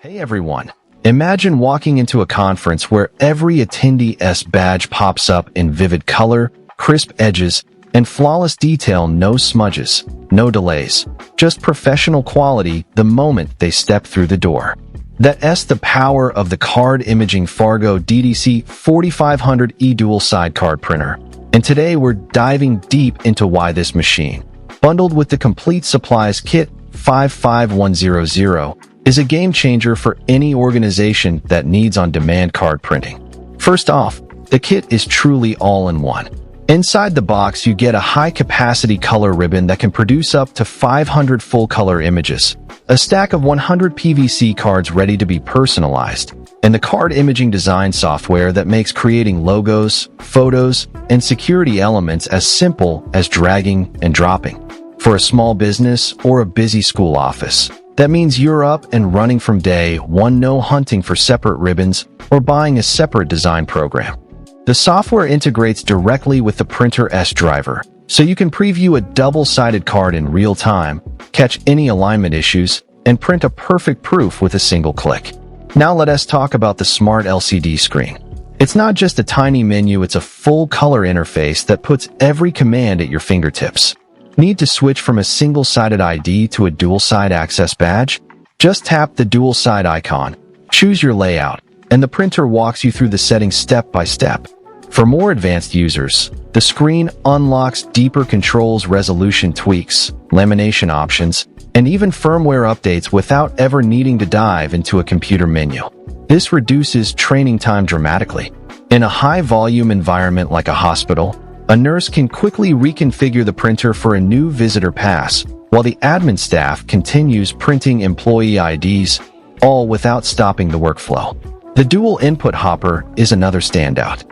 Hey everyone, imagine walking into a conference where every attendee's badge pops up in vivid color, crisp edges, and flawless detail. No smudges, no delays, just professional quality the moment they step through the door. That's the power of the card imaging Fargo DTC4500e dual-side card printer. And today we're diving deep into why this machine, bundled with the complete supplies kit 55100, is a game changer for any organization that needs on-demand card printing. First off, the kit is truly all-in-one. Inside the box, you get a high-capacity color ribbon that can produce up to 500 full-color images, a stack of 100 PVC cards ready to be personalized, and the card imaging design software that makes creating logos, photos, and security elements as simple as dragging and dropping. For a small business or a busy school office, that means you're up and running from day one, no hunting for separate ribbons or buying a separate design program. The software integrates directly with the printer's driver, so you can preview a double-sided card in real time, catch any alignment issues, and print a perfect proof with a single click. Now let us talk about the smart LCD screen. It's not just a tiny menu, it's a full-color interface that puts every command at your fingertips. Need to switch from a single-sided ID to a dual-side access badge? Just tap the dual-side icon, choose your layout, and the printer walks you through the settings step by step. For more advanced users, the screen unlocks deeper controls, resolution tweaks, lamination options, and even firmware updates without ever needing to dive into a computer menu. This reduces training time dramatically. In a high-volume environment like a hospital, a nurse can quickly reconfigure the printer for a new visitor pass, while the admin staff continues printing employee IDs, all without stopping the workflow. The dual input hopper is another standout.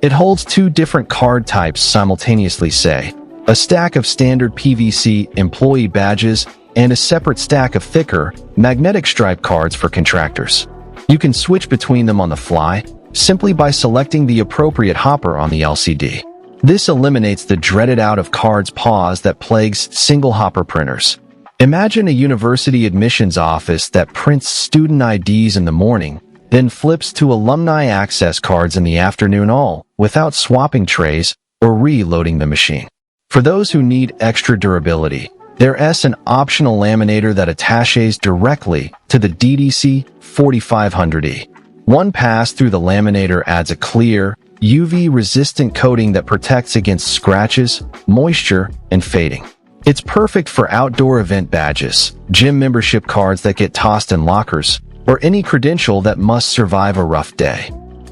It holds two different card types simultaneously, say, a stack of standard PVC employee badges and a separate stack of thicker, magnetic stripe cards for contractors. You can switch between them on the fly, simply by selecting the appropriate hopper on the LCD. This eliminates the dreaded out-of-cards pause that plagues single-hopper printers. Imagine a university admissions office that prints student IDs in the morning, then flips to alumni access cards in the afternoon, all without swapping trays or reloading the machine. For those who need extra durability, there's an optional laminator that attaches directly to the DTC4500e. One pass through the laminator adds a clear, UV-resistant coating that protects against scratches, moisture, and fading. It's perfect for outdoor event badges, gym membership cards that get tossed in lockers, or any credential that must survive a rough day.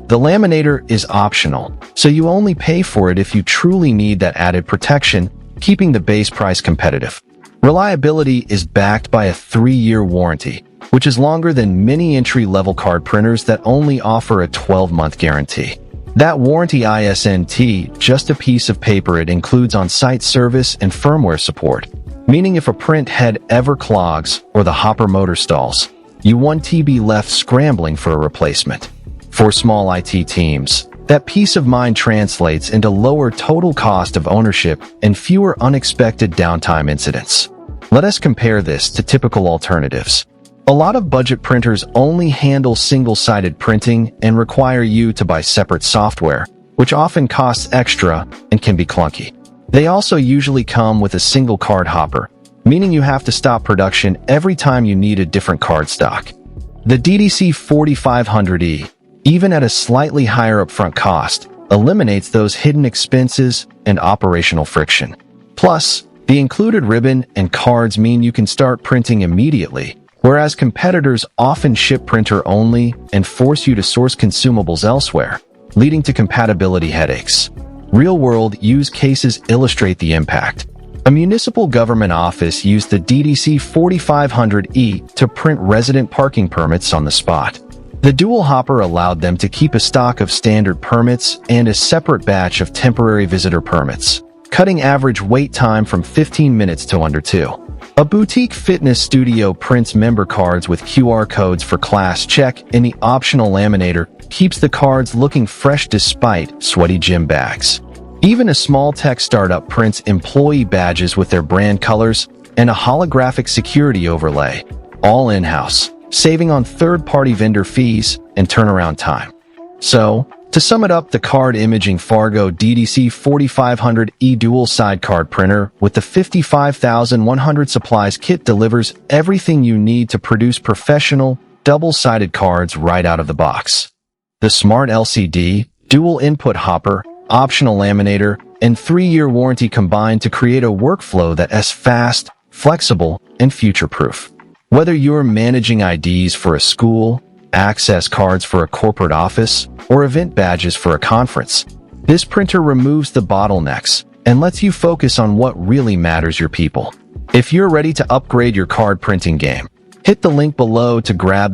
The laminator is optional, so you only pay for it if you truly need that added protection, keeping the base price competitive. Reliability is backed by a 3-year warranty, which is longer than many entry-level card printers that only offer a 12-month guarantee. That warranty isn't just a piece of paper. It includes on-site service and firmware support, meaning if a print head ever clogs or the hopper motor stalls, you won't be left scrambling for a replacement. For small IT teams, that peace of mind translates into lower total cost of ownership and fewer unexpected downtime incidents. Let us compare this to typical alternatives. A lot of budget printers only handle single-sided printing and require you to buy separate software, which often costs extra and can be clunky. They also usually come with a single card hopper, meaning you have to stop production every time you need a different card stock. The DTC4500e, even at a slightly higher upfront cost, eliminates those hidden expenses and operational friction. Plus, the included ribbon and cards mean you can start printing immediately, whereas competitors often ship printer only and force you to source consumables elsewhere, leading to compatibility headaches. Real-world use cases illustrate the impact. A municipal government office used the DTC4500e to print resident parking permits on the spot. The dual hopper allowed them to keep a stock of standard permits and a separate batch of temporary visitor permits, cutting average wait time from 15 minutes to under 2. A boutique fitness studio prints member cards with QR codes for class check, and the optional laminator keeps the cards looking fresh despite sweaty gym bags. Even a small tech startup prints employee badges with their brand colors and a holographic security overlay, all in-house. saving on third-party vendor fees and turnaround time. So, to sum it up, the card imaging Fargo DTC4500e dual-side card printer with the 55,100 supplies kit delivers everything you need to produce professional, double-sided cards right out of the box. The smart LCD, dual input hopper, optional laminator, and 3-year warranty combine to create a workflow that is fast, flexible, and future-proof. Whether you're managing IDs for a school, access cards for a corporate office, or event badges for a conference, this printer removes the bottlenecks and lets you focus on what really matters: your people. If you're ready to upgrade your card printing game, hit the link below to grab